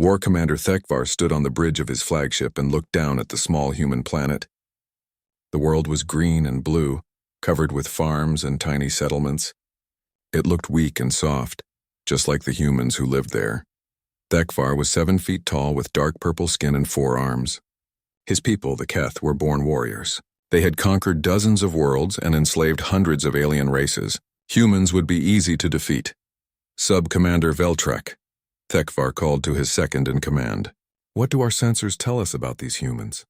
War Commander Thekvar stood on the bridge of his flagship and looked down at the small human planet. The world was green and blue, covered with farms and tiny settlements. It looked weak and soft, just like the humans who lived there. Thekvar was 7 feet tall with dark purple skin and 4 arms. His people, the Keth, were born warriors. They had conquered dozens of worlds and enslaved hundreds of alien races. Humans would be easy to defeat. Sub-Commander Veltrek, Thekvar called to his second-in-command. What do our sensors tell us about these humans?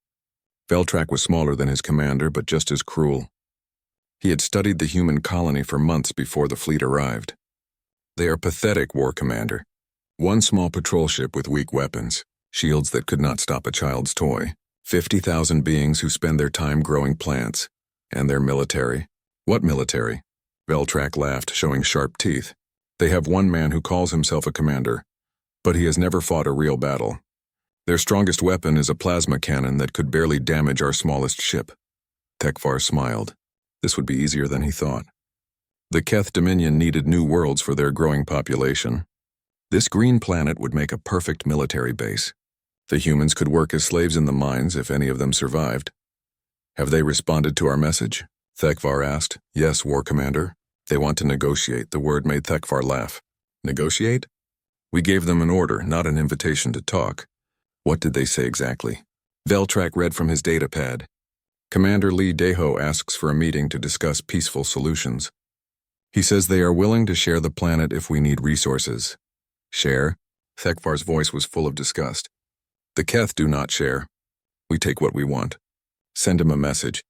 Veltrek was smaller than his commander, but just as cruel. He had studied the human colony for months before the fleet arrived. They are pathetic, War Commander. One small patrol ship with weak weapons, shields that could not stop a child's toy, 50,000 beings who spend their time growing plants, and their military. What military? Veltrek laughed, showing sharp teeth. They have one man who calls himself a commander, but he has never fought a real battle. Their strongest weapon is a plasma cannon that could barely damage our smallest ship. Thekvar smiled. This would be easier than he thought. The Keth Dominion needed new worlds for their growing population. This green planet would make a perfect military base. The humans could work as slaves in the mines if any of them survived. Have they responded to our message? Thekvar asked. Yes, War Commander. They want to negotiate. The word made Thekvar laugh. Negotiate? We gave them an order, not an invitation to talk. What did they say exactly? Veltrek read from his datapad. Commander Lee Deho asks for a meeting to discuss peaceful solutions. He says they are willing to share the planet if we need resources. Share? Thekvar's voice was full of disgust. The Keth do not share. We take what we want. Send him a message.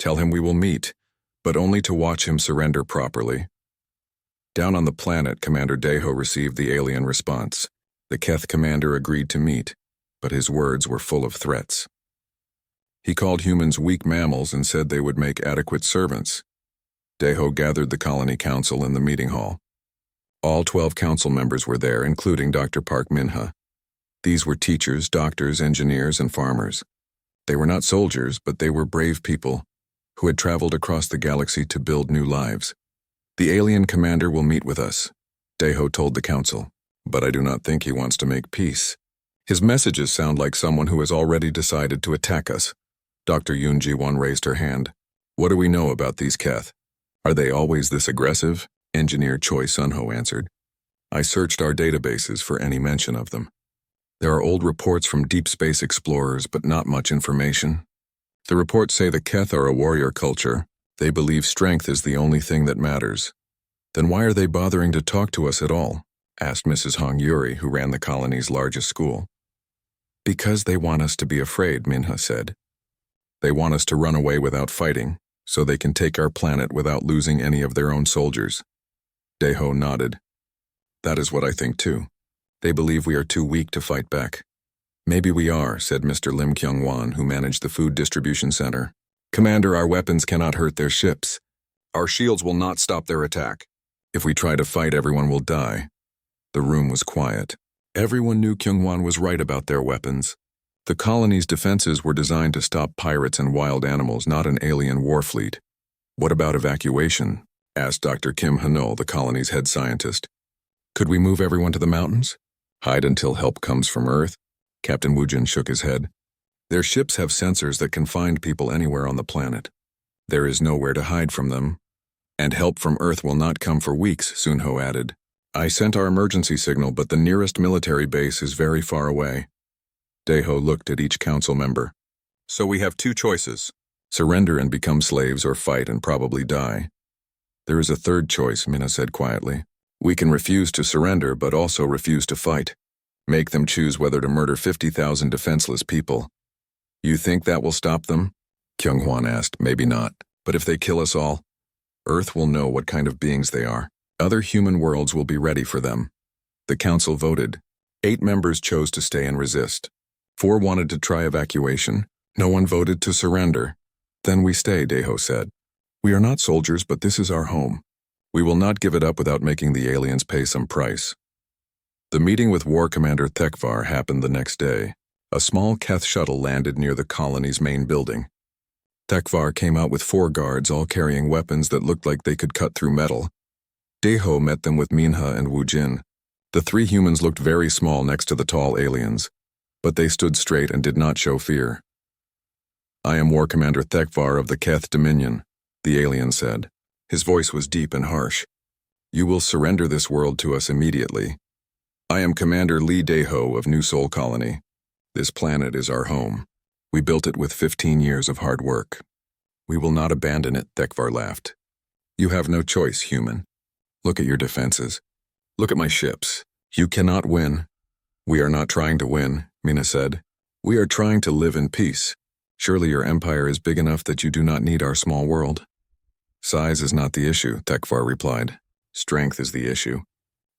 Tell him we will meet, but only to watch him surrender properly. Down on the planet, Commander Deho received the alien response. The Keth commander agreed to meet, but his words were full of threats. He called humans weak mammals and said they would make adequate servants. Deho gathered the colony council in the meeting hall. All 12 council members were there, including Dr. Park Minha. These were teachers, doctors, engineers, and farmers. They were not soldiers, but they were brave people who had traveled across the galaxy to build new lives. The alien commander will meet with us, Deho told the council, but I do not think he wants to make peace. His messages sound like someone who has already decided to attack us. Dr. Yoon Ji-won raised her hand. What do we know about these Keth? Are they always this aggressive? Engineer Choi Sun-ho answered. I searched our databases for any mention of them. There are old reports from deep space explorers, but not much information. The reports say the Keth are a warrior culture. They believe strength is the only thing that matters. Then why are they bothering to talk to us at all? Asked Mrs. Hong Yuri, who ran the colony's largest school. Because they want us to be afraid, Minha said. They want us to run away without fighting, so they can take our planet without losing any of their own soldiers. Deho nodded. That is what I think too. They believe we are too weak to fight back. Maybe we are, said Mr. Lim Kyung-wan, who managed the food distribution center. Commander, our weapons cannot hurt their ships. Our shields will not stop their attack. If we try to fight, everyone will die. The room was quiet. Everyone knew Kyung-wan was right about their weapons. The colony's defenses were designed to stop pirates and wild animals, not an alien war fleet. What about evacuation? Asked Dr. Kim Hanul, the colony's head scientist. Could we move everyone to the mountains? Hide until help comes from Earth? Captain Woojin shook his head. Their ships have sensors that can find people anywhere on the planet. There is nowhere to hide from them. And help from Earth will not come for weeks, Sun-ho added. I sent our emergency signal, but the nearest military base is very far away. Deho looked at each council member. So we have 2 choices. Surrender and become slaves, or fight and probably die. There is a third choice, Minna said quietly. We can refuse to surrender, but also refuse to fight. Make them choose whether to murder 50,000 defenseless people. You think that will stop them? Kyung-hwan asked. Maybe not. But if they kill us all, Earth will know what kind of beings they are. Other human worlds will be ready for them. The council voted. 8 members chose to stay and resist. 4 wanted to try evacuation. No one voted to surrender. Then we stay, Deho said. We are not soldiers, but this is our home. We will not give it up without making the aliens pay some price. The meeting with War Commander Thekvar happened the next day. A small Keth shuttle landed near the colony's main building. Thekvar came out with 4 guards, all carrying weapons that looked like they could cut through metal. Deho met them with Minha and Woojin. The three humans looked very small next to the tall aliens, but they stood straight and did not show fear. "I am War Commander Thekvar of the Keth Dominion," the alien said. His voice was deep and harsh. "You will surrender this world to us immediately. I am Commander Lee Daeho of New Sol Colony. This planet is our home. We built it with 15 years of hard work. We will not abandon it," Thekvar laughed. "You have no choice, human. Look at your defenses. Look at my ships. You cannot win." "We are not trying to win," Mina said. "We are trying to live in peace. Surely your empire is big enough that you do not need our small world." "Size is not the issue," Thekvar replied. "Strength is the issue.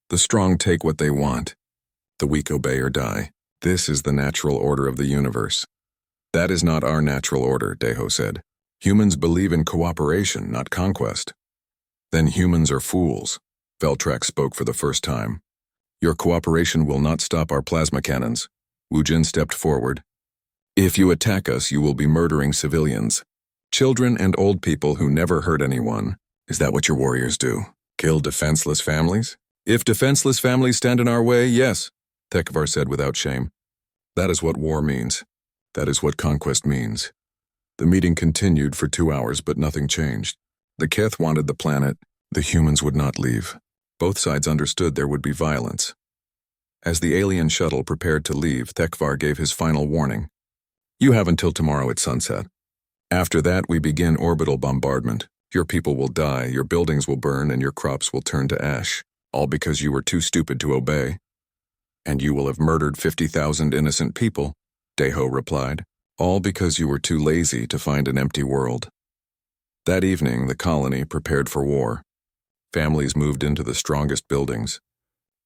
The strong take what they want. The weak obey or die. This is the natural order of the universe." "That is not our natural order," Daeho said. "Humans believe in cooperation, not conquest." "Then humans are fools," Veltrax spoke for the first time. "Your cooperation will not stop our plasma cannons." Wujin stepped forward. "If you attack us, you will be murdering civilians. Children and old people who never hurt anyone. Is that what your warriors do? Kill defenseless families?" "If defenseless families stand in our way, yes," Thekvar said without shame. "That is what war means. That is what conquest means." The meeting continued for 2 hours, but nothing changed. The Keth wanted the planet. The humans would not leave. Both sides understood there would be violence. As the alien shuttle prepared to leave, Thekvar gave his final warning. "You have until tomorrow at sunset. After that, we begin orbital bombardment. Your people will die, your buildings will burn, and your crops will turn to ash, all because you were too stupid to obey." "And you will have murdered 50,000 innocent people," Daeho replied, "all because you were too lazy to find an empty world." That evening, the colony prepared for war. Families moved into the strongest buildings.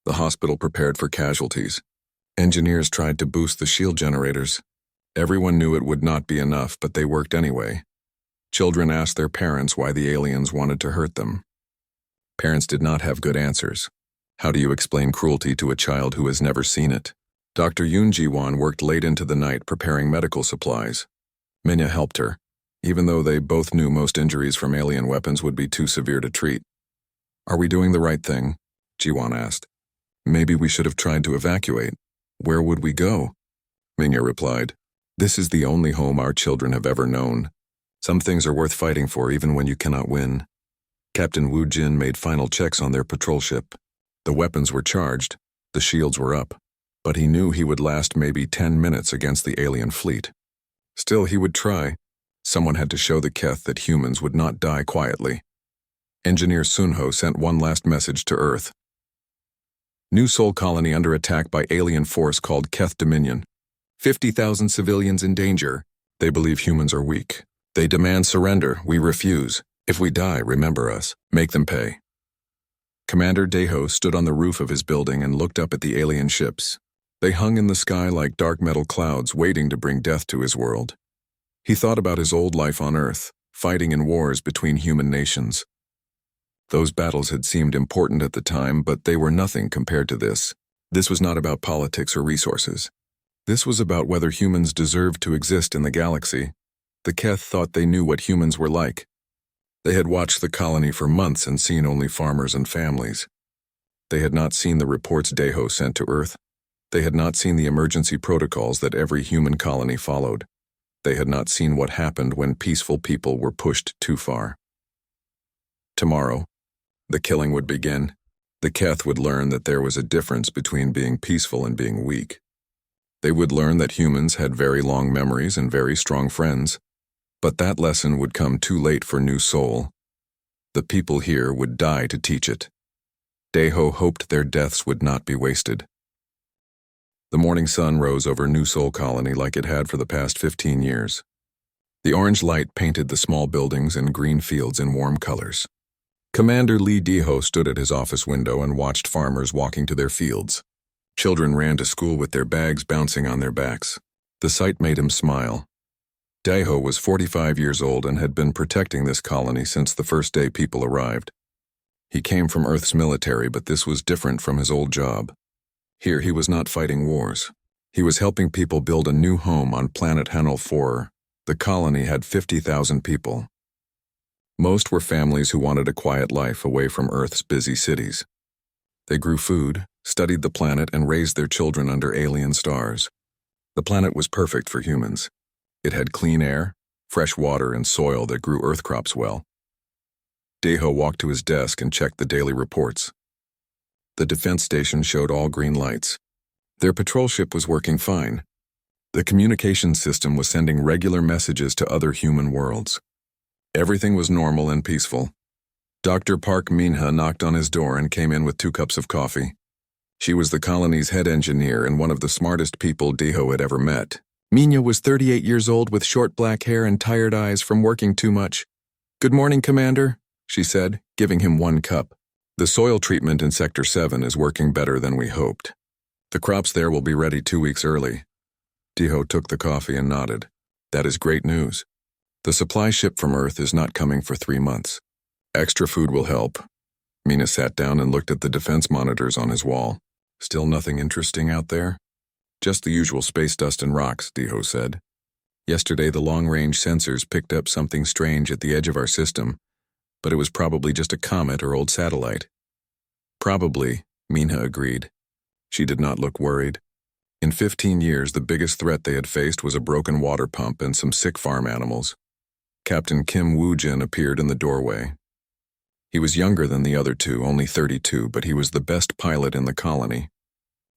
The hospital prepared for casualties. Engineers tried to boost the shield generators. Everyone knew it would not be enough, but they worked anyway. Children asked their parents why the aliens wanted to hurt them. Parents did not have good answers. How do you explain cruelty to a child who has never seen it? Dr. Yoon Ji-won worked late into the night preparing medical supplies. Minya helped her, even though they both knew most injuries from alien weapons would be too severe to treat. "Are we doing the right thing?" Ji-won asked. "Maybe we should have tried to evacuate. Where would we go?" Minya replied, "This is the only home our children have ever known. Some things are worth fighting for even when you cannot win." Captain Wu Jin made final checks on their patrol ship. The weapons were charged, the shields were up, but he knew he would last maybe 10 minutes against the alien fleet. Still, he would try. Someone had to show the Keth that humans would not die quietly. Engineer Sunho sent one last message to Earth. "New Sol Colony under attack by alien force called Keth Dominion. 50,000 civilians in danger. They believe humans are weak. They demand surrender. We refuse. If we die, remember us. Make them pay." Commander Daeho stood on the roof of his building and looked up at the alien ships. They hung in the sky like dark metal clouds waiting to bring death to his world. He thought about his old life on Earth, fighting in wars between human nations. Those battles had seemed important at the time, but they were nothing compared to this. This was not about politics or resources. This was about whether humans deserved to exist in the galaxy. The Keth thought they knew what humans were like. They had watched the colony for months and seen only farmers and families. They had not seen the reports Daeho sent to Earth. They had not seen the emergency protocols that every human colony followed. They had not seen what happened when peaceful people were pushed too far. Tomorrow, the killing would begin. The Keth would learn that there was a difference between being peaceful and being weak. They would learn that humans had very long memories and very strong friends, but that lesson would come too late for New Sol. The people here would die to teach it. Daeho hoped their deaths would not be wasted. The morning sun rose over New Sol Colony like it had for the past 15 years. The orange light painted the small buildings and green fields in warm colors. Commander Lee Daeho stood at his office window and watched farmers walking to their fields. Children ran to school with their bags bouncing on their backs. The sight made him smile. Daeho was 45 years old and had been protecting this colony since the first day people arrived. He came from Earth's military, but this was different from his old job. Here he was not fighting wars. He was helping people build a new home on planet Hanel 4. The colony had 50,000 people. Most were families who wanted a quiet life away from Earth's busy cities. They grew food, studied the planet, and raised their children under alien stars. The planet was perfect for humans. It had clean air, fresh water, and soil that grew earth crops well. Deho walked to his desk and checked the daily reports. The defense station showed all green lights. Their patrol ship was working fine. The communication system was sending regular messages to other human worlds. Everything was normal and peaceful. Dr. Park Minha knocked on his door and came in with 2 cups of coffee. She was the colony's head engineer and one of the smartest people Deho had ever met. Minha was 38 years old with short black hair and tired eyes from working too much. "Good morning, Commander," she said, giving him 1 cup. "The soil treatment in Sector 7 is working better than we hoped. The crops there will be ready 2 weeks early." Deho took the coffee and nodded. "That is great news. The supply ship from Earth is not coming for 3 months. Extra food will help." Mina sat down and looked at the defense monitors on his wall. "Still nothing interesting out there?" "Just the usual space dust and rocks," Deho said. "Yesterday the long-range sensors picked up something strange at the edge of our system, but it was probably just a comet or old satellite." "Probably," Minha agreed. She did not look worried. In 15 years, the biggest threat they had faced was a broken water pump and some sick farm animals. Captain Kim Woo-jin appeared in the doorway. He was younger than the other 2, only 32, but he was the best pilot in the colony.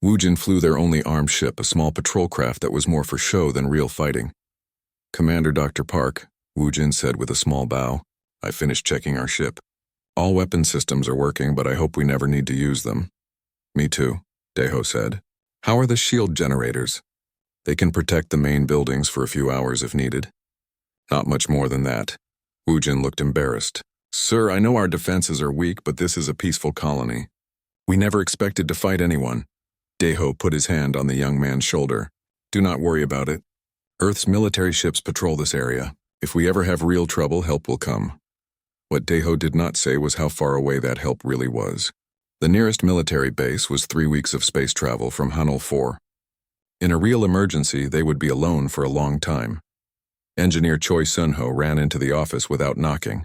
Woo-jin flew their only armed ship, a small patrol craft that was more for show than real fighting. "Commander Dr. Park," Woo-jin said with a small bow, "I finished checking our ship. All weapon systems are working, but I hope we never need to use them." "Me too," Deho said. "How are the shield generators?" "They can protect the main buildings for a few hours if needed." "Not much more than that." Woo-jin looked embarrassed. "Sir, I know our defenses are weak, but this is a peaceful colony. We never expected to fight anyone." Deho put his hand on the young man's shoulder. "Do not worry about it. Earth's military ships patrol this area. If we ever have real trouble, help will come." What Deho did not say was how far away that help really was. The nearest military base was 3 weeks of space travel from Hanul 4. In a real emergency, they would be alone for a long time. Engineer Choi Sunho ran into the office without knocking.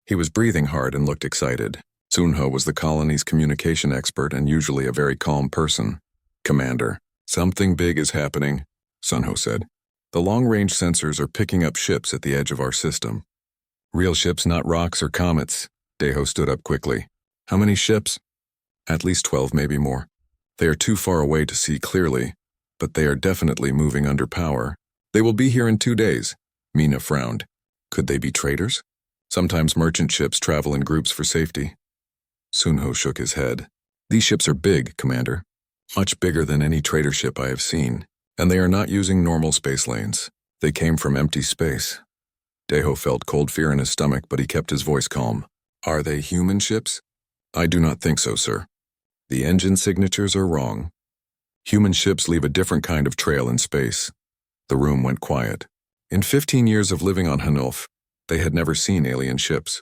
He was breathing hard and looked excited. Sunho was the colony's communication expert and usually a very calm person. "Commander, something big is happening," Sunho said. "The long-range sensors are picking up ships at the edge of our system." "Real ships, not rocks or comets." Deho stood up quickly. "How many ships?" "At least 12, maybe more. They are too far away to see clearly, but they are definitely moving under power. They will be here in 2 days." Mina frowned. "Could they be traders? Sometimes merchant ships travel in groups for safety." Sunho shook his head. "These ships are big, Commander. Much bigger than any trader ship I have seen, and they are not using normal space lanes. They came from empty space." Deho felt cold fear in his stomach, but he kept his voice calm. "Are they human ships?" "I do not think so, sir. The engine signatures are wrong. Human ships leave a different kind of trail in space." The room went quiet. In 15 years of living on Hanulf, they had never seen alien ships.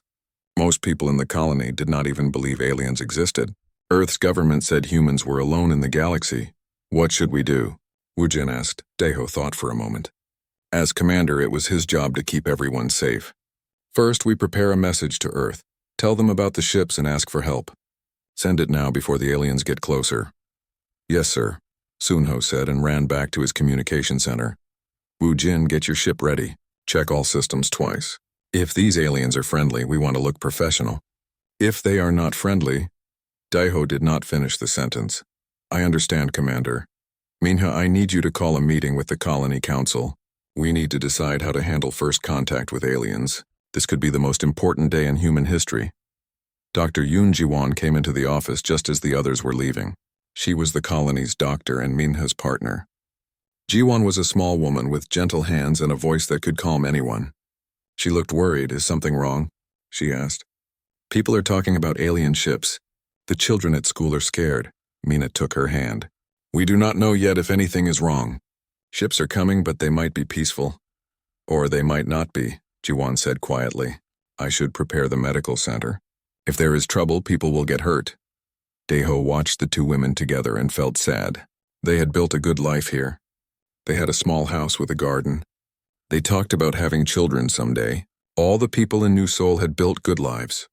Most people in the colony did not even believe aliens existed. Earth's government said humans were alone in the galaxy. "What should we do?" Woo-jin asked. Deho thought for a moment. As commander, it was his job to keep everyone safe. "First, we prepare a message to Earth. Tell them about the ships and ask for help. Send it now before the aliens get closer." "Yes, sir," Sunho said and ran back to his communication center. "Woo-jin, get your ship ready. Check all systems twice. If these aliens are friendly, we want to look professional. If they are not friendly..." Deho did not finish the sentence. "I understand, Commander. Minha, I need you to call a meeting with the Colony Council. We need to decide how to handle first contact with aliens. This could be the most important day in human history." Dr. Yoon Ji-won came into the office just as the others were leaving. She was the colony's doctor and Minha's partner. Ji-won was a small woman with gentle hands and a voice that could calm anyone. She looked worried. "Is something wrong?" she asked. "People are talking about alien ships. The children at school are scared." Mina took her hand. "We do not know yet if anything is wrong. Ships are coming, but they might be peaceful. Or they might not be," Ji-won said quietly. "I should prepare the medical center. If there is trouble, people will get hurt." Deho watched the 2 women together and felt sad. They had built a good life here. They had a small house with a garden. They talked about having children someday. All the people in New Seoul had built good lives.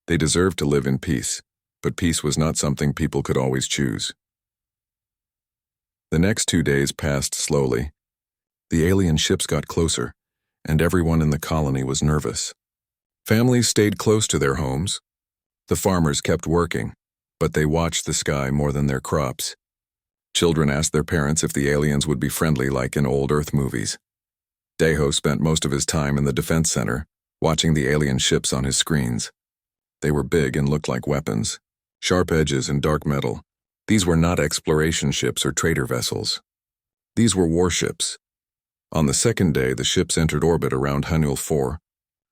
They deserved to live in peace, but peace was not something people could always choose. The next 2 days passed slowly. The alien ships got closer, and everyone in the colony was nervous. Families stayed close to their homes. The farmers kept working, but they watched the sky more than their crops. Children asked their parents if the aliens would be friendly like in old Earth movies. Deho spent most of his time in the defense center, watching the alien ships on his screens. They were big and looked like weapons, sharp edges and dark metal. These were not exploration ships or trader vessels. These were warships. On the second day, the ships entered orbit around Hanul 4.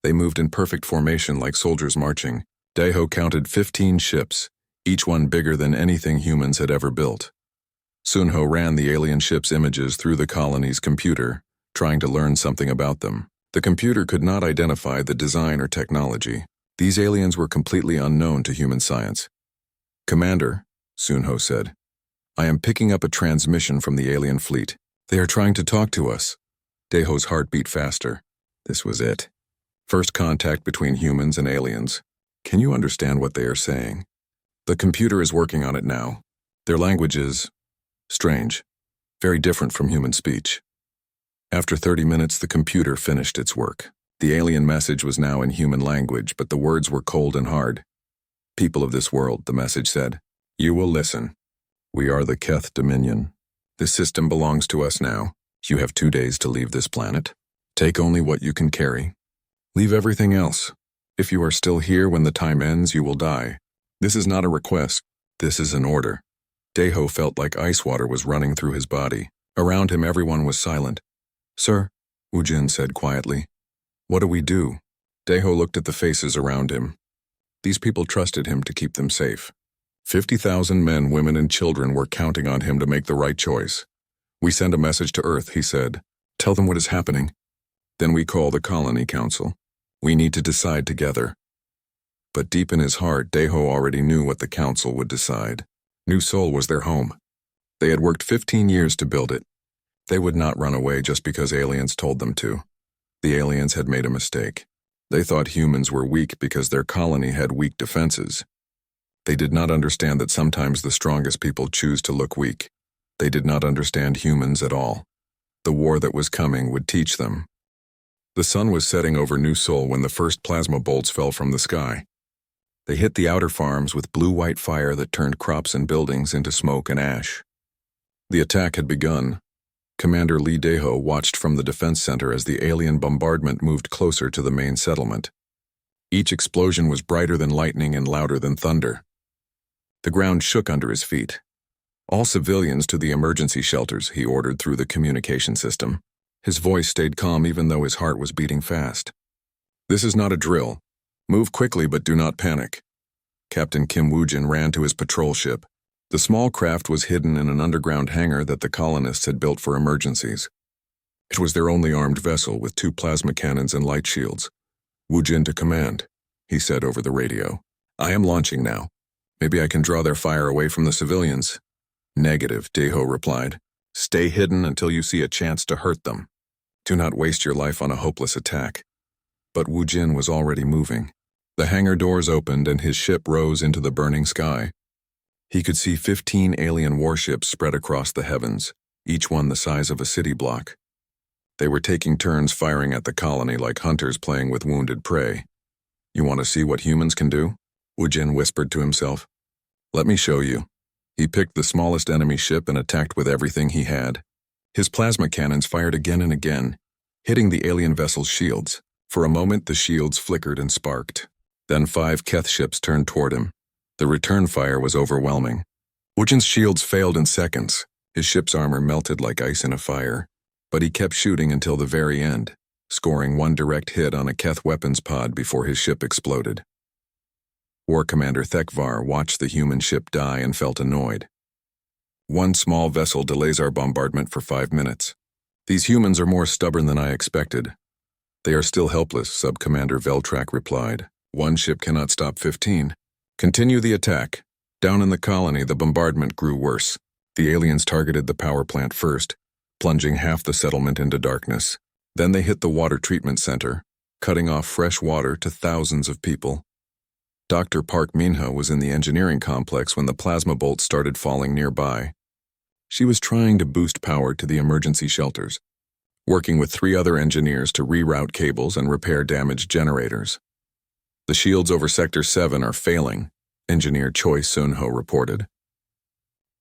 They moved in perfect formation like soldiers marching. Deho counted 15 ships, each one bigger than anything humans had ever built. Sunho ran the alien ships' images through the colony's computer, trying to learn something about them. The computer could not identify the design or technology. These aliens were completely unknown to human science. "Commander," Sunho said, "I am picking up a transmission from the alien fleet. They are trying to talk to us." Deho's heart beat faster. This was it. First contact between humans and aliens. Can you understand what they are saying? The computer is working on it now. Their language is strange, very different from human speech. After 30 minutes, the computer finished its work. The alien message was now in human language, but the words were cold and hard. "People of this world," the message said, "you will listen. We are the Keth Dominion. This system belongs to us now. You have 2 days to leave this planet. Take only what you can carry. Leave everything else. If you are still here when the time ends, you will die. This is not a request. This is an order." Deho felt like ice water was running through his body. Around him, everyone was silent. "Sir," Wujin said quietly, "what do we do?" Deho looked at the faces around him. These people trusted him to keep them safe. 50,000 men, women, and children were counting on him to make the right choice. "We send a message to Earth," he said. "Tell them what is happening. Then we call the Colony Council. We need to decide together." But deep in his heart, Deho already knew what the council would decide. New Sol was their home. They had worked 15 years to build it. They would not run away just because aliens told them to. The aliens had made a mistake. They thought humans were weak because their colony had weak defenses. They did not understand that sometimes the strongest people choose to look weak. They did not understand humans at all. The war that was coming would teach them. The sun was setting over New Sol when the first plasma bolts fell from the sky. They hit the outer farms with blue-white fire that turned crops and buildings into smoke and ash. The attack had begun. Commander Lee Deho watched from the defense center as the alien bombardment moved closer to the main settlement. Each explosion was brighter than lightning and louder than thunder. The ground shook under his feet. "All civilians to the emergency shelters," he ordered through the communication system. His voice stayed calm even though his heart was beating fast. "This is not a drill. Move quickly but do not panic." Captain Kim Woo-jin ran to his patrol ship. The small craft was hidden in an underground hangar that the colonists had built for emergencies. It was their only armed vessel with 2 plasma cannons and light shields. "Woo-jin to command," he said over the radio. "I am launching now. Maybe I can draw their fire away from the civilians." "Negative," Deho replied. "Stay hidden until you see a chance to hurt them. Do not waste your life on a hopeless attack." But Woo-jin was already moving. The hangar doors opened and his ship rose into the burning sky. He could see 15 alien warships spread across the heavens, each one the size of a city block. They were taking turns firing at the colony like hunters playing with wounded prey. "You want to see what humans can do?" Woo-jin whispered to himself. "Let me show you." He picked the smallest enemy ship and attacked with everything he had. His plasma cannons fired again and again, hitting the alien vessel's shields. For a moment, the shields flickered and sparked. Then 5 Keth ships turned toward him. The return fire was overwhelming. Woo-jin's shields failed in seconds. His ship's armor melted like ice in a fire. But he kept shooting until the very end, scoring 1 direct hit on a Keth weapons pod before his ship exploded. War Commander Thekvar watched the human ship die and felt annoyed. "One small vessel delays our bombardment for 5 minutes. These humans are more stubborn than I expected." "They are still helpless," Sub-Commander Veltrak replied. "One ship cannot stop 15. Continue the attack." Down in the colony, the bombardment grew worse. The aliens targeted the power plant first, plunging half the settlement into darkness. Then they hit the water treatment center, cutting off fresh water to thousands of people. Dr. Park Minho was in the engineering complex when the plasma bolts started falling nearby. She was trying to boost power to the emergency shelters, working with 3 other engineers to reroute cables and repair damaged generators. The shields over Sector 7 are failing, Engineer Choi Sun-ho reported.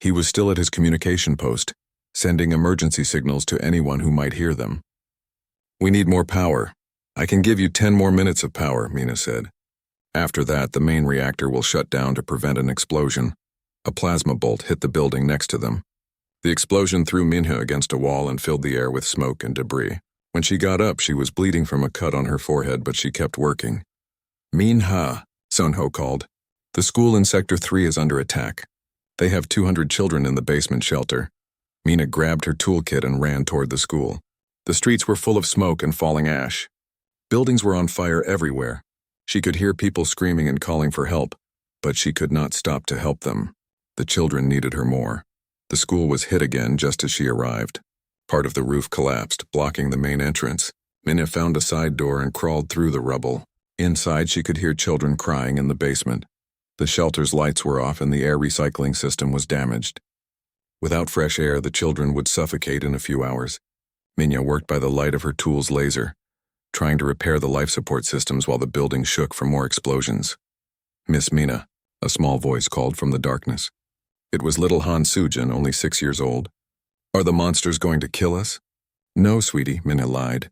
He was still at his communication post, sending emergency signals to anyone who might hear them. We need more power. I can give you 10 more minutes of power, Mina said. After that, the main reactor will shut down to prevent an explosion. A plasma bolt hit the building next to them. The explosion threw Minha against a wall and filled the air with smoke and debris. When she got up, she was bleeding from a cut on her forehead, but she kept working. Minha, Sun-ho called. The school in Sector 3 is under attack. They have 200 children in the basement shelter. Mina grabbed her toolkit and ran toward the school. The streets were full of smoke and falling ash. Buildings were on fire everywhere. She could hear people screaming and calling for help, but she could not stop to help them. The children needed her more. The school was hit again just as she arrived. Part of the roof collapsed, blocking the main entrance. Mina found a side door and crawled through the rubble. Inside, she could hear children crying in the basement. The shelter's lights were off and the air recycling system was damaged. Without fresh air, the children would suffocate in a few hours. Minya worked by the light of her tool's laser, trying to repair the life support systems while the building shook from more explosions. Miss Mina, a small voice called from the darkness. It was little Han Sujin, only 6 years old. Are the monsters going to kill us? No, sweetie, Mina lied.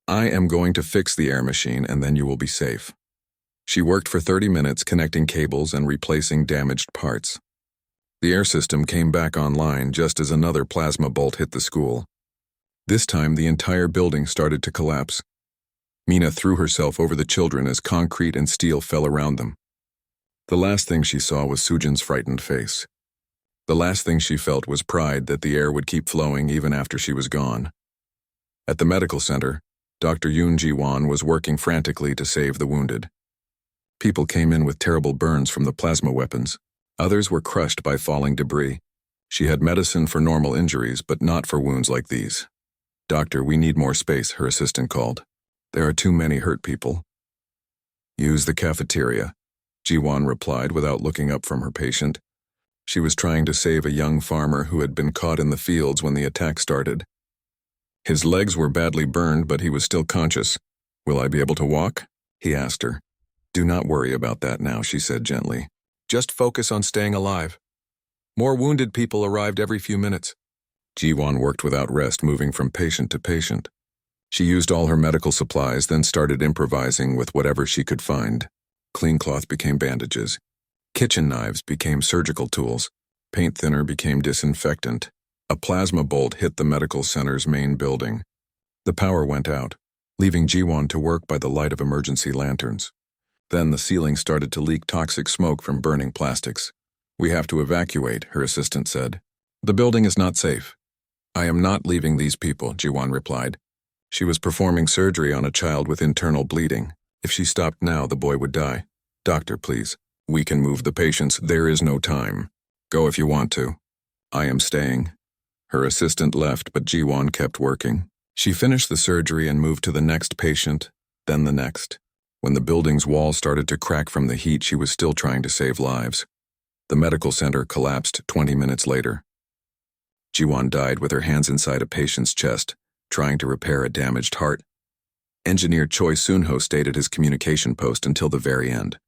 I am going to fix the air machine and then you will be safe. She worked for 30 minutes connecting cables and replacing damaged parts. The air system came back online just as another plasma bolt hit the school. This time, the entire building started to collapse. Mina threw herself over the children as concrete and steel fell around them. The last thing she saw was Sujin's frightened face. The last thing she felt was pride that the air would keep flowing even after she was gone. At the medical center, Dr. Yoon Ji-won was working frantically to save the wounded. People came in with terrible burns from the plasma weapons. Others were crushed by falling debris. She had medicine for normal injuries, but not for wounds like these. Doctor, we need more space, her assistant called. There are too many hurt people. Use the cafeteria, Ji-won replied without looking up from her patient. She was trying to save a young farmer who had been caught in the fields when the attack started. His legs were badly burned, but he was still conscious. Will I be able to walk? He asked her. Do not worry about that now, she said gently. Just focus on staying alive. More wounded people arrived every few minutes. Ji-won worked without rest, moving from patient to patient. She used all her medical supplies, then started improvising with whatever she could find. Clean cloth became bandages. Kitchen knives became surgical tools. Paint thinner became disinfectant. A plasma bolt hit the medical center's main building. The power went out, leaving Ji-won to work by the light of emergency lanterns. Then the ceiling started to leak toxic smoke from burning plastics. We have to evacuate, her assistant said. The building is not safe. I am not leaving these people, Ji-won replied. She was performing surgery on a child with internal bleeding. If she stopped now, the boy would die. Doctor, please. We can move the patients. There is no time. Go if you want to. I am staying. Her assistant left, but Ji-won kept working. She finished the surgery and moved to the next patient, then the next. When the building's wall started to crack from the heat, she was still trying to save lives. The medical center collapsed 20 minutes later. Ji-won died with her hands inside a patient's chest, trying to repair a damaged heart. Engineer Choi Sun-ho stayed at his communication post until the very end.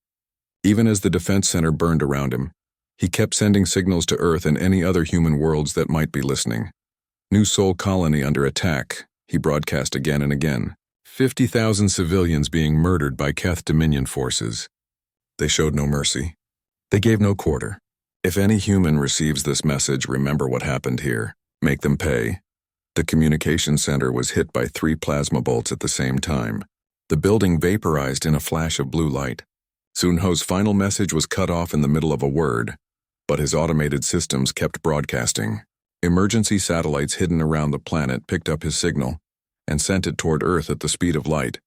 Even as the defense center burned around him, he kept sending signals to Earth and any other human worlds that might be listening. New Sol colony under attack, he broadcast again and again. 50,000 civilians being murdered by Keth Dominion forces. They showed no mercy. They gave no quarter. If any human receives this message, remember what happened here. Make them pay. The communication center was hit by 3 plasma bolts at the same time. The building vaporized in a flash of blue light. Sun-ho's final message was cut off in the middle of a word, but his automated systems kept broadcasting. Emergency satellites hidden around the planet picked up his signal and sent it toward Earth at the speed of light.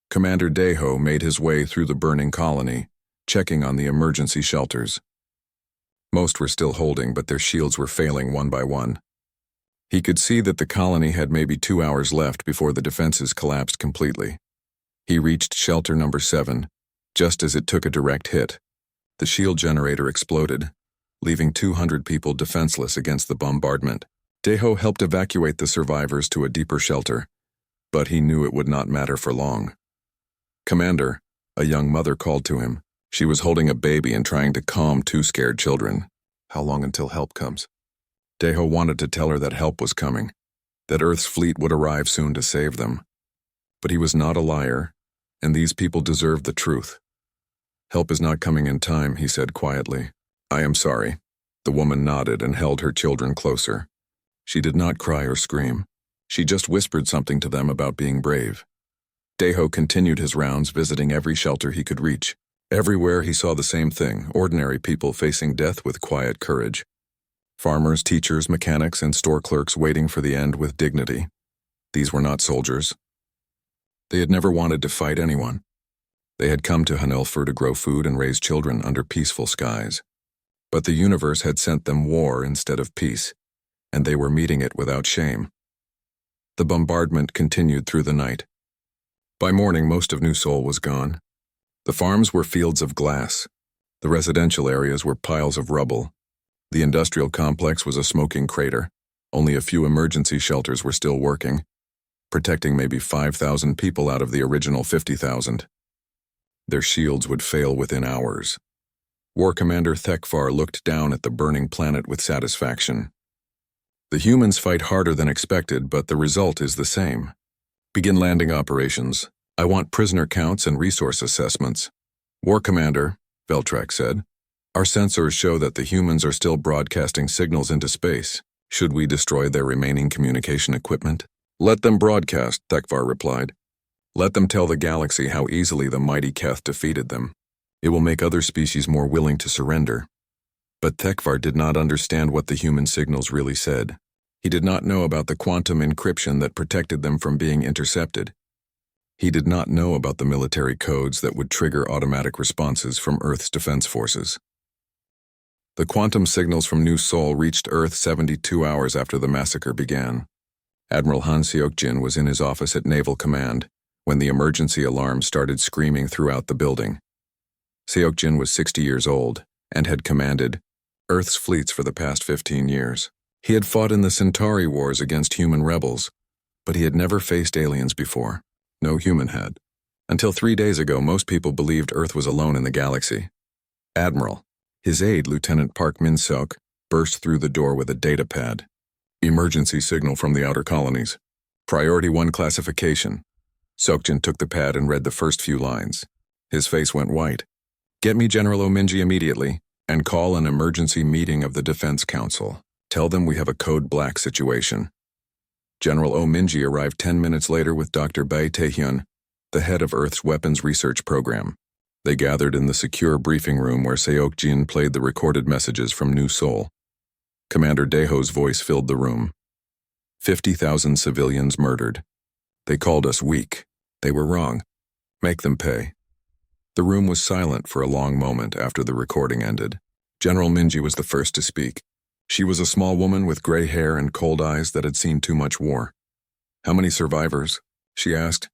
Commander Daeho made his way through the burning colony, checking on the emergency shelters. Most were still holding, but their shields were failing one by one. He could see that the colony had maybe 2 hours left before the defenses collapsed completely. He reached shelter number 7, just as it took a direct hit. The shield generator exploded. leaving 200 people defenseless against the bombardment. Deho helped evacuate the survivors to a deeper shelter, but he knew it would not matter for long. "Commander," a young mother called to him. She was holding a baby and trying to calm two scared children. "How long until help comes?" Deho wanted to tell her that help was coming, that Earth's fleet would arrive soon to save them. But he was not a liar, and these people deserved the truth. "Help is not coming in time," he said quietly. "I am sorry." The woman nodded and held her children closer. She did not cry or scream. She just whispered something to them about being brave. Deho continued his rounds, visiting every shelter he could reach. Everywhere he saw the same thing, ordinary people facing death with quiet courage. Farmers, teachers, mechanics, and store clerks waiting for the end with dignity. These were not soldiers. They had never wanted to fight anyone. They had come to Hanilfur to grow food and raise children under peaceful skies. But the universe had sent them war instead of peace, and they were meeting it without shame. The bombardment continued through the night. By morning, most of New Seoul was gone. The farms were fields of glass. The residential areas were piles of rubble. The industrial complex was a smoking crater. Only a few emergency shelters were still working, protecting maybe 5,000 people out of the original 50,000. Their shields would fail within hours. War Commander Thekvar looked down at the burning planet with satisfaction. "The humans fight harder than expected, but the result is the same. Begin landing operations. I want prisoner counts and resource assessments." "War Commander," Veltrak said, "our sensors show that the humans are still broadcasting signals into space. Should we destroy their remaining communication equipment?" "Let them broadcast," Thekvar replied. "Let them tell the galaxy how easily the mighty Keth defeated them. It will make other species more willing to surrender." But Thekvar did not understand what the human signals really said. He did not know about the quantum encryption that protected them from being intercepted. He did not know about the military codes that would trigger automatic responses from Earth's defense forces. The quantum signals from New Seoul reached Earth 72 hours after the massacre began. Admiral Han Seok-jin was in his office at Naval Command when the emergency alarm started screaming throughout the building. Seok-jin was 60 years old and had commanded Earth's fleets for the past 15 years. He had fought in the Centauri Wars against human rebels, but he had never faced aliens before. No human had. Until 3 days ago, most people believed Earth was alone in the galaxy. "Admiral," his aide, Lieutenant Park Min-seok, burst through the door with a data pad. "Emergency signal from the outer colonies. Priority 1 classification." Seok-jin took the pad and read the first few lines. His face went white. "Get me General Ominji immediately, and call an emergency meeting of the Defense Council. Tell them we have a code black situation." General Ominji arrived 10 minutes later with Dr. Bae Taehyun, the head of Earth's weapons research program. They gathered in the secure briefing room where Seok-jin played the recorded messages from New Seoul. Commander Deho's voice filled the room. 50,000 civilians murdered. They called us weak. They were wrong. Make them pay. The room was silent for a long moment after the recording ended. General Minji was the first to speak. She was a small woman with gray hair and cold eyes that had seen too much war. "How many survivors?" she asked.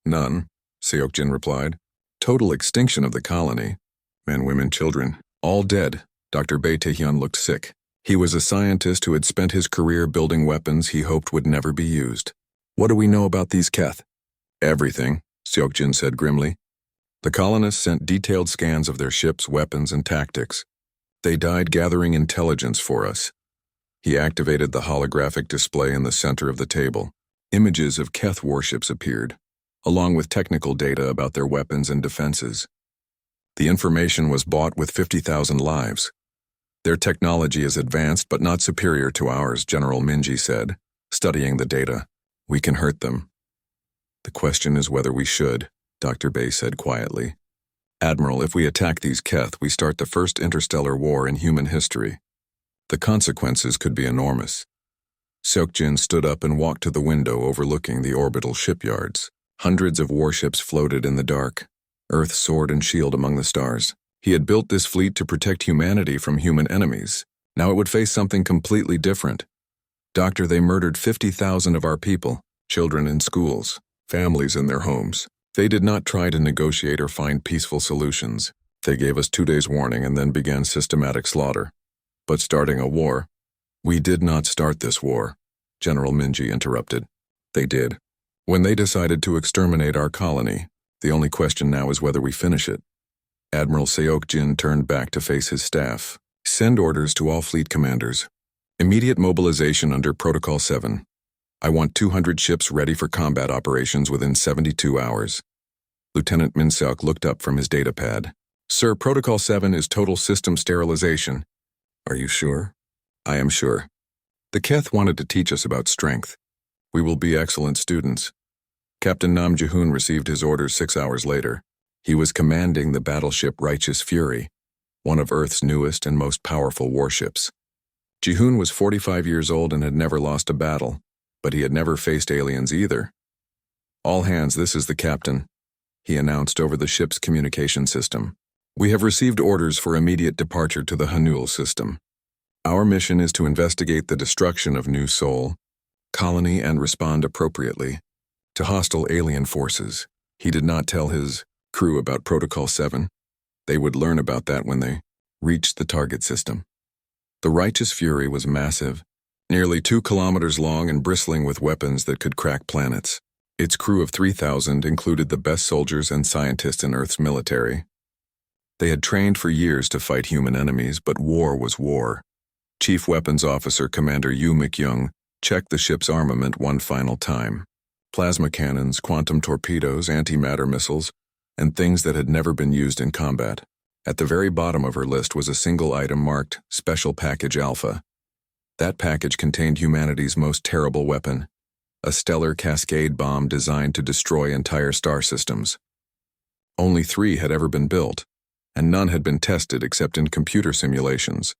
"None," Seok-jin replied. "Total extinction of the colony. Men, women, children, all dead." Dr. Bae Taehyun looked sick. He was a scientist who had spent his career building weapons he hoped would never be used. "What do we know about these Keth?" "Everything," Seok-jin said grimly. "The colonists sent detailed scans of their ships, weapons, and tactics. They died gathering intelligence for us." He activated the holographic display in the center of the table. Images of Keth warships appeared, along with technical data about their weapons and defenses. The information was bought with 50,000 lives. "Their technology is advanced but not superior to ours," General Minji said, studying the data. "We can hurt them." "The question is whether we should," Dr. Bae said quietly. "Admiral, if we attack these Keth, we start the first interstellar war in human history. The consequences could be enormous." Seok-jin stood up and walked to the window overlooking the orbital shipyards. Hundreds of warships floated in the dark, Earth's sword and shield among the stars. He had built this fleet to protect humanity from human enemies. Now it would face something completely different. "Doctor, they murdered 50,000 of our people, children in schools, families in their homes. They did not try to negotiate or find peaceful solutions. They gave us 2 days warning and then began systematic slaughter. But starting a war? We did not start this war, General Minji interrupted. They did. When they decided to exterminate our colony, the only question now is whether we finish it. Admiral Seokjin turned back to face his staff. Send orders to all fleet commanders. Immediate mobilization under Protocol 7. I want 200 ships ready for combat operations within 72 hours. Lieutenant Minseok looked up from his datapad. Sir, Protocol 7 is total system sterilization. Are you sure? I am sure. The Keth wanted to teach us about strength. We will be excellent students. Captain Nam Ji-hoon received his orders 6 hours later. He was commanding the battleship Righteous Fury, one of Earth's newest and most powerful warships. Ji-hoon was 45 years old and had never lost a battle, but he had never faced aliens either. All hands, this is the captain, he announced over the ship's communication system. We have received orders for immediate departure to the Hanul system. Our mission is to investigate the destruction of New Sol, colony, and respond appropriately to hostile alien forces. He did not tell his crew about Protocol 7. They would learn about that when they reached the target system. The Righteous Fury was massive, nearly 2 kilometers long and bristling with weapons that could crack planets. Its crew of 3,000 included the best soldiers and scientists in Earth's military. They had trained for years to fight human enemies, but war was war. Chief Weapons Officer Commander Yu McYoung checked the ship's armament one final time. Plasma cannons, quantum torpedoes, antimatter missiles, and things that had never been used in combat. At the very bottom of her list was a single item marked Special Package Alpha. That package contained humanity's most terrible weapon, a stellar cascade bomb designed to destroy entire star systems. Only 3 had ever been built, and none had been tested except in computer simulations.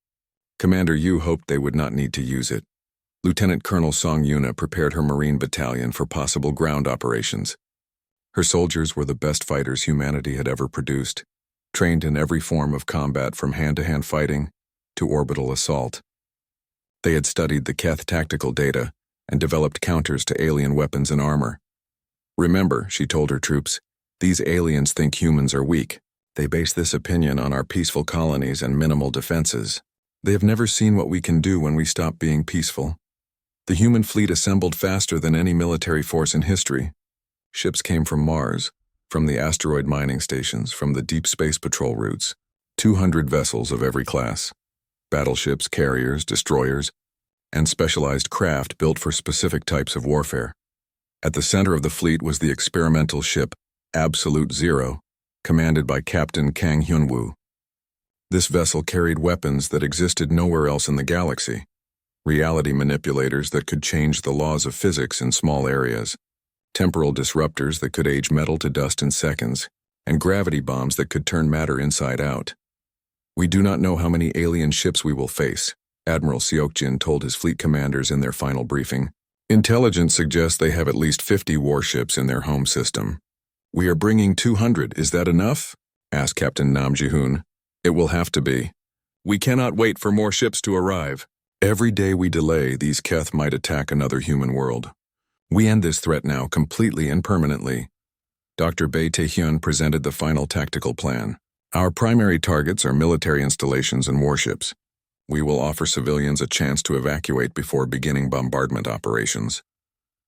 Commander Yu hoped they would not need to use it. Lieutenant Colonel Song Yuna prepared her Marine battalion for possible ground operations. Her soldiers were the best fighters humanity had ever produced, trained in every form of combat from hand-to-hand fighting to orbital assault. They had studied the Keth tactical data and developed counters to alien weapons and armor. Remember, she told her troops, these aliens think humans are weak. They base this opinion on our peaceful colonies and minimal defenses. They have never seen what we can do when we stop being peaceful. The human fleet assembled faster than any military force in history. Ships came from Mars, from the asteroid mining stations, from the deep space patrol routes. 200 vessels of every class. Battleships, carriers, destroyers, and specialized craft built for specific types of warfare. At the center of the fleet was the experimental ship Absolute Zero, commanded by Captain Kang Hyun-woo. This vessel carried weapons that existed nowhere else in the galaxy. Reality manipulators that could change the laws of physics in small areas, temporal disruptors that could age metal to dust in seconds, and gravity bombs that could turn matter inside out. We do not know how many alien ships we will face, Admiral Seokjin told his fleet commanders in their final briefing. Intelligence suggests they have at least 50 warships in their home system. We are bringing 200, is that enough? Asked Captain Nam Ji-hoon. It will have to be. We cannot wait for more ships to arrive. Every day we delay, these Keth might attack another human world. We end this threat now, completely and permanently. Dr. Bae Tae-hyun presented the final tactical plan. Our primary targets are military installations and warships. We will offer civilians a chance to evacuate before beginning bombardment operations.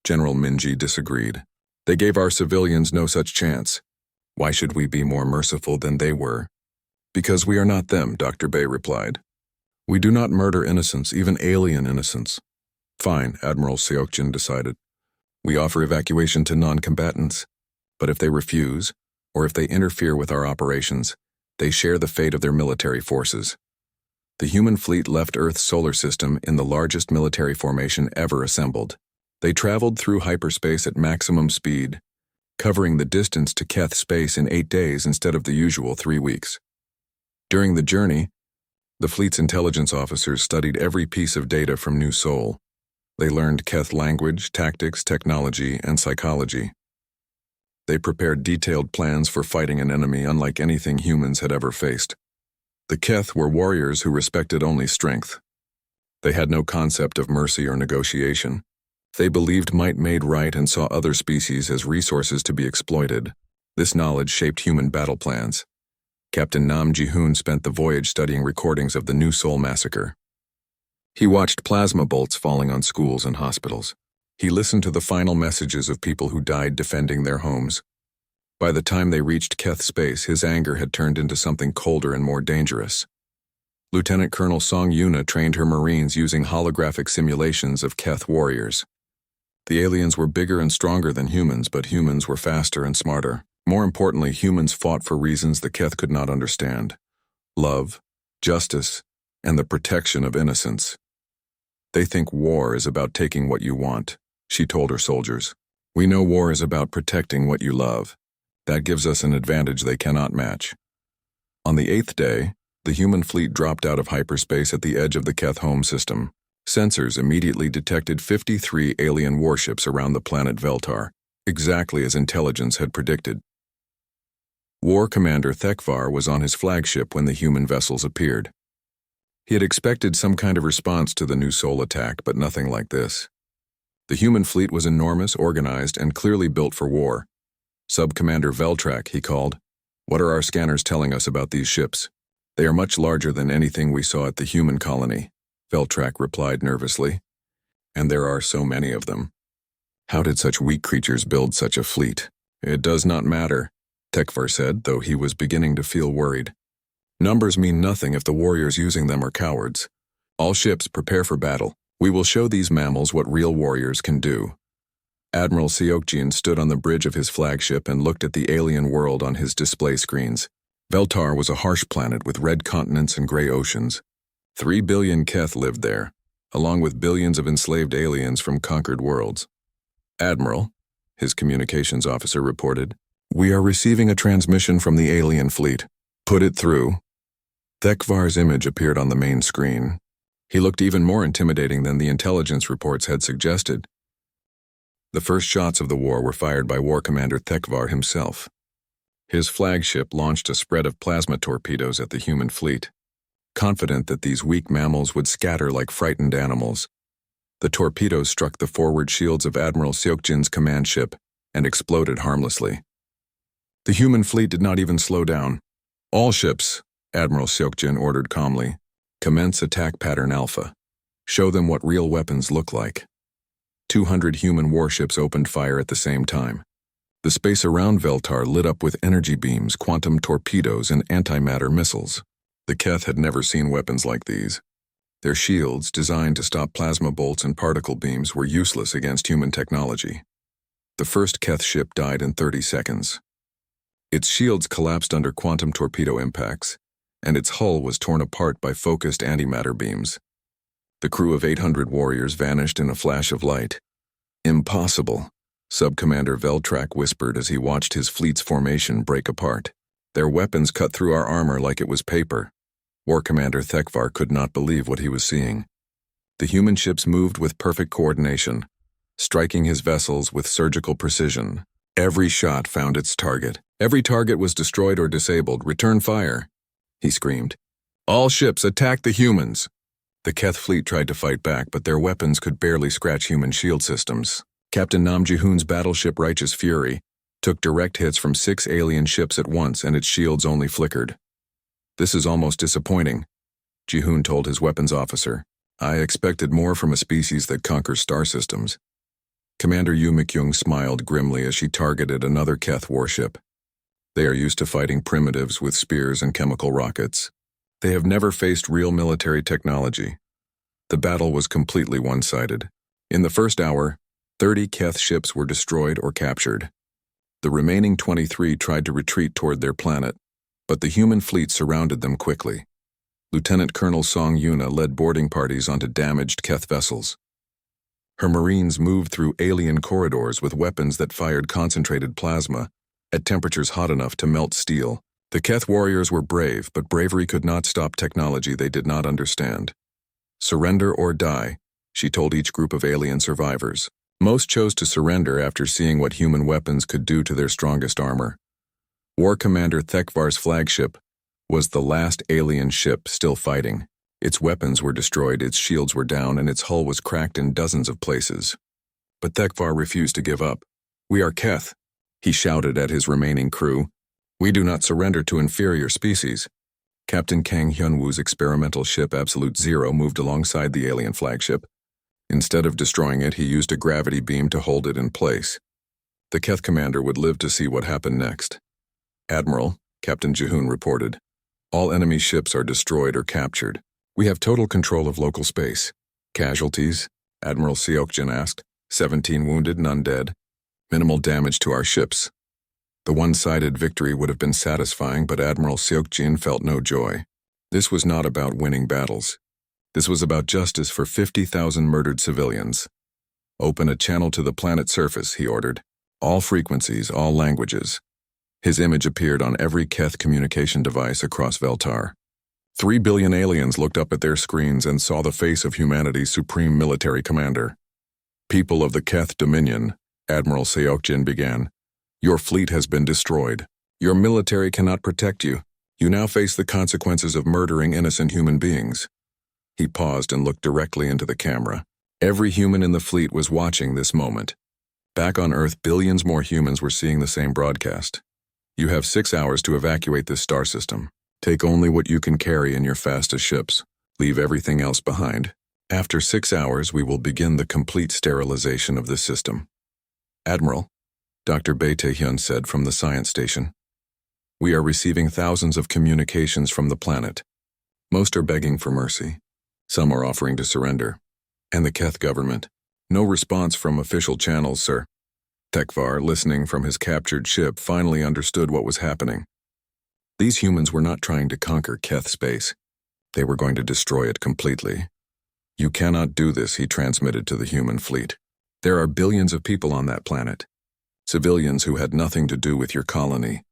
General Minji disagreed. They gave our civilians no such chance. Why should we be more merciful than they were? Because we are not them, Dr. Bae replied. We do not murder innocents, even alien innocents. Fine, Admiral Seokjin decided. We offer evacuation to non-combatants. But if they refuse, or if they interfere with our operations, they share the fate of their military forces. The human fleet left Earth's solar system in the largest military formation ever assembled. They traveled through hyperspace at maximum speed, covering the distance to Keth space in 8 days instead of the usual 3 weeks. During the journey, the fleet's intelligence officers studied every piece of data from New Sol. They learned Keth language, tactics, technology, and psychology. They prepared detailed plans for fighting an enemy unlike anything humans had ever faced. The Keth were warriors who respected only strength. They had no concept of mercy or negotiation. They believed might made right and saw other species as resources to be exploited. This knowledge shaped human battle plans. Captain Nam Ji-hoon spent the voyage studying recordings of the New Sol massacre. He watched plasma bolts falling on schools and hospitals. He listened to the final messages of people who died defending their homes. By the time they reached Keth space, his anger had turned into something colder and more dangerous. Lieutenant Colonel Song Yuna trained her Marines using holographic simulations of Keth warriors. The aliens were bigger and stronger than humans, but humans were faster and smarter. More importantly, humans fought for reasons the Keth could not understand: love, justice, and the protection of innocence. They think war is about taking what you want, she told her soldiers. We know war is about protecting what you love. That gives us an advantage they cannot match. On the 8th day, the human fleet dropped out of hyperspace at the edge of the Keth home system. Sensors immediately detected 53 alien warships around the planet Veltar, exactly as intelligence had predicted. War Commander Thekvar was on his flagship when the human vessels appeared. He had expected some kind of response to the new Sol attack, but nothing like this. The human fleet was enormous, organized, and clearly built for war. Sub-Commander Veltrak, he called. What are our scanners telling us about these ships? They are much larger than anything we saw at the human colony, Veltrak replied nervously. And there are so many of them. How did such weak creatures build such a fleet? It does not matter, Tekvar said, though he was beginning to feel worried. Numbers mean nothing if the warriors using them are cowards. All ships prepare for battle. We will show these mammals what real warriors can do. Admiral Seokjin stood on the bridge of his flagship and looked at the alien world on his display screens. Veltar was a harsh planet with red continents and gray oceans. 3 billion Keth lived there, along with billions of enslaved aliens from conquered worlds. Admiral, his communications officer reported, we are receiving a transmission from the alien fleet. Put it through. Thekvar's image appeared on the main screen. He looked even more intimidating than the intelligence reports had suggested. The first shots of the war were fired by War Commander Thekvar himself. His flagship launched a spread of plasma torpedoes at the human fleet. Confident that these weak mammals would scatter like frightened animals, the torpedoes struck the forward shields of Admiral Seokjin's command ship and exploded harmlessly. The human fleet did not even slow down. All ships, Admiral Seokjin ordered calmly, commence attack pattern Alpha. Show them what real weapons look like. 200 human warships opened fire at the same time. The space around Veltar lit up with energy beams, quantum torpedoes, and antimatter missiles. The Keth had never seen weapons like these. Their shields, designed to stop plasma bolts and particle beams, were useless against human technology. The first Keth ship died in 30 seconds. Its shields collapsed under quantum torpedo impacts, and its hull was torn apart by focused antimatter beams. The crew of 800 warriors vanished in a flash of light. Impossible, Sub-Commander Veltrak whispered as he watched his fleet's formation break apart. Their weapons cut through our armor like it was paper. War Commander Thekvar could not believe what he was seeing. The human ships moved with perfect coordination, striking his vessels with surgical precision. Every shot found its target. Every target was destroyed or disabled. Return fire, he screamed. All ships attack the humans. The Keth fleet tried to fight back, but their weapons could barely scratch human shield systems. Captain Nam Jihoon's battleship Righteous Fury took direct hits from 6 alien ships at once, and its shields only flickered. This is almost disappointing, Jihoon told his weapons officer. I expected more from a species that conquers star systems. Commander Yu Mikyung smiled grimly as she targeted another Keth warship. They are used to fighting primitives with spears and chemical rockets. They have never faced real military technology. The battle was completely one-sided. In the first hour, 30 Keth ships were destroyed or captured. The remaining 23 tried to retreat toward their planet, but the human fleet surrounded them quickly. Lieutenant Colonel Song Yuna led boarding parties onto damaged Keth vessels. Her Marines moved through alien corridors with weapons that fired concentrated plasma at temperatures hot enough to melt steel. The Keth warriors were brave, but bravery could not stop technology they did not understand. Surrender or die, she told each group of alien survivors. Most chose to surrender after seeing what human weapons could do to their strongest armor. War Commander Thekvar's flagship was the last alien ship still fighting. Its weapons were destroyed, its shields were down, and its hull was cracked in dozens of places. But Thekvar refused to give up. We are Keth, he shouted at his remaining crew. We do not surrender to inferior species. Captain Kang Hyun-woo's experimental ship Absolute Zero moved alongside the alien flagship. Instead of destroying it, he used a gravity beam to hold it in place. The Keth commander would live to see what happened next. "Admiral," Captain Jihoon reported, "all enemy ships are destroyed or captured. We have total control of local space." "Casualties?" Admiral Seokjin asked. 17 wounded, none dead. "Minimal damage to our ships." The one-sided victory would have been satisfying, but Admiral Seokjin felt no joy. This was not about winning battles. This was about justice for 50,000 murdered civilians. "Open a channel to the planet's surface," he ordered. "All frequencies, all languages." His image appeared on every Keth communication device across Veltar. 3 billion aliens looked up at their screens and saw the face of humanity's supreme military commander. "People of the Keth Dominion," Admiral Seokjin began, "your fleet has been destroyed. Your military cannot protect you. You now face the consequences of murdering innocent human beings." He paused and looked directly into the camera. Every human in the fleet was watching this moment. Back on Earth, billions more humans were seeing the same broadcast. "You have 6 hours to evacuate this star system. Take only what you can carry in your fastest ships. Leave everything else behind. After 6 hours, we will begin the complete sterilization of this system." "Admiral," Dr. Bae Tae-hyun said from the science station, "we are receiving thousands of communications from the planet. Most are begging for mercy. Some are offering to surrender. And the Keth government. No response from official channels, sir." Tekvar, listening from his captured ship, finally understood what was happening. These humans were not trying to conquer Keth space. They were going to destroy it completely. "You cannot do this," he transmitted to the human fleet. "There are billions of people on that planet. Civilians who had nothing to do with your colony."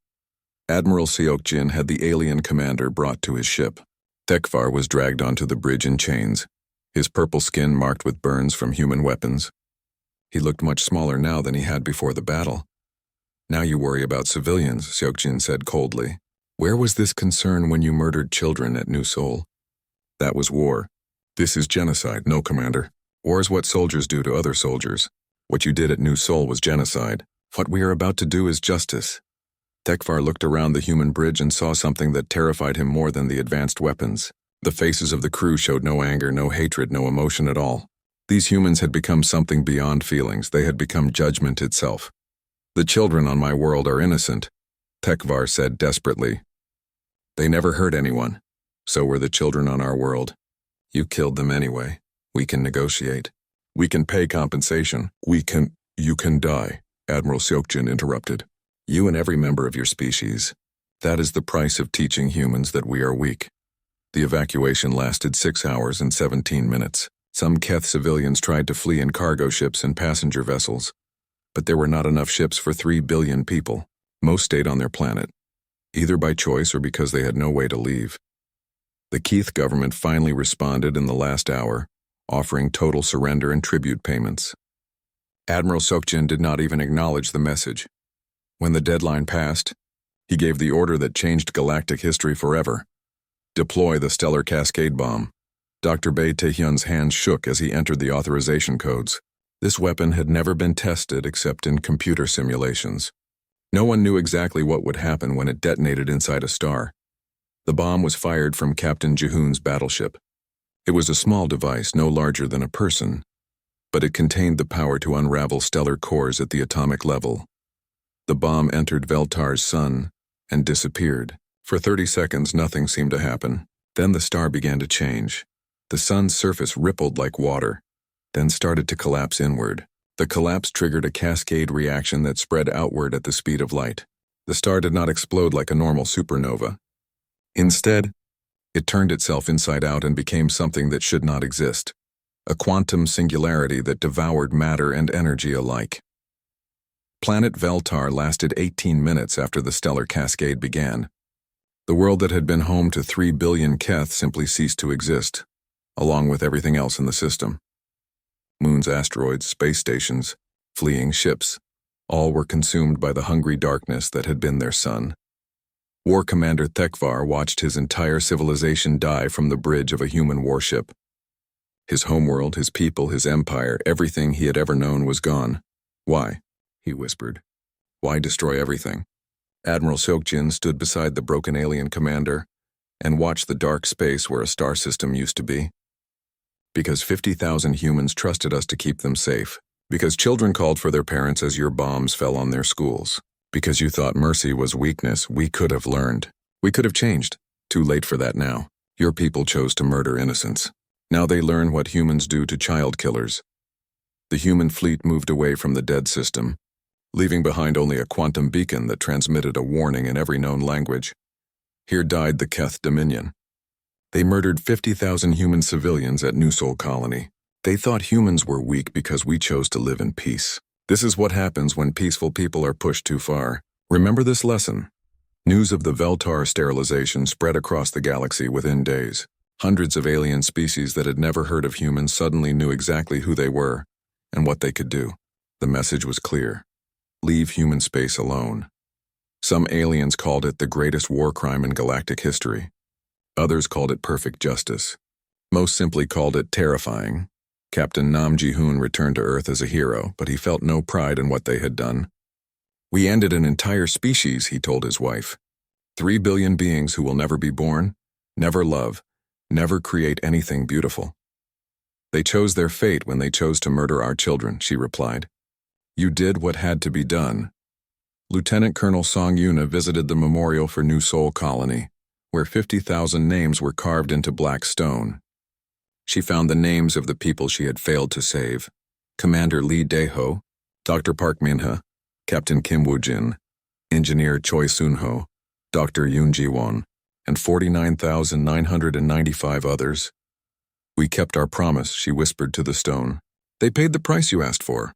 Admiral Seokjin had the alien commander brought to his ship. Tekvar was dragged onto the bridge in chains, his purple skin marked with burns from human weapons. He looked much smaller now than he had before the battle. "Now you worry about civilians," Seokjin said coldly. "Where was this concern when you murdered children at New Seoul?" "That was war. This is genocide, no, Commander. War is what soldiers do to other soldiers. What you did at New Seoul was genocide. What we are about to do is justice." Tekvar looked around the human bridge and saw something that terrified him more than the advanced weapons. The faces of the crew showed no anger, no hatred, no emotion at all. These humans had become something beyond feelings. They had become judgment itself. "The children on my world are innocent," Tekvar said desperately. "They never hurt anyone. So were the children on our world. You killed them anyway. We can negotiate. We can pay compensation. You can die," Admiral Seokjin interrupted. "You and every member of your species. That is the price of teaching humans that we are weak." The evacuation lasted 6 hours and 17 minutes. Some Keth civilians tried to flee in cargo ships and passenger vessels, but there were not enough ships for 3 billion people. Most stayed on their planet, either by choice or because they had no way to leave. The Keth government finally responded in the last hour, offering total surrender and tribute payments. Admiral Seokjin did not even acknowledge the message. When the deadline passed, he gave the order that changed galactic history forever. "Deploy the stellar cascade bomb." Dr. Bae Tae-hyun's hands shook as he entered the authorization codes. This weapon had never been tested except in computer simulations. No one knew exactly what would happen when it detonated inside a star. The bomb was fired from Captain Jihoon's battleship. It was a small device, no larger than a person, but it contained the power to unravel stellar cores at the atomic level. The bomb entered Veltar's sun and disappeared. For 30 seconds, nothing seemed to happen. Then the star began to change. The sun's surface rippled like water, then started to collapse inward. The collapse triggered a cascade reaction that spread outward at the speed of light. The star did not explode like a normal supernova. Instead, it turned itself inside out and became something that should not exist. A quantum singularity that devoured matter and energy alike. Planet Veltar lasted 18 minutes after the stellar cascade began. The world that had been home to 3 billion Keth simply ceased to exist, along with everything else in the system. Moons, asteroids, space stations, fleeing ships, all were consumed by the hungry darkness that had been their sun. War Commander Tekvar watched his entire civilization die from the bridge of a human warship. His homeworld, his people, his empire, everything he had ever known was gone. "Why?" he whispered. "Why destroy everything?" Admiral Seokjin stood beside the broken alien commander, and watch the dark space where a star system used to be. Because 50,000 humans trusted us to keep them safe. Because children called for their parents as your bombs fell on their schools. Because you thought mercy was weakness, we could have learned. We could have changed. Too late for that now. Your people chose to murder innocents. Now they learn what humans do to child killers. The human fleet moved away from the dead system, leaving behind only a quantum beacon that transmitted a warning in every known language. Here died the Keth Dominion. They murdered 50,000 human civilians at New Sol Colony. They thought humans were weak because we chose to live in peace. This is what happens when peaceful people are pushed too far. Remember this lesson. News of the Veltar sterilization spread across the galaxy within days. Hundreds of alien species that had never heard of humans suddenly knew exactly who they were and what they could do. The message was clear. Leave human space alone. Some aliens called it the greatest war crime in galactic history. Others called it perfect justice. Most simply called it terrifying. Captain Nam Ji-hoon returned to Earth as a hero, but he felt no pride in what they had done. We ended an entire species, he told his wife. 3 billion beings who will never be born, never love, never create anything beautiful. They chose their fate when they chose to murder our children, she replied. You did what had to be done. Lieutenant Colonel Song Yuna visited the memorial for New Sol Colony, where 50,000 names were carved into black stone. She found the names of the people she had failed to save. Commander Lee Dae-ho, Dr. Park Min-ha, Captain Kim Woo-jin, Engineer Choi Soon-ho, Dr. Yoon Ji-won, and 49,995 others. We kept our promise, she whispered to the stone. They paid the price you asked for.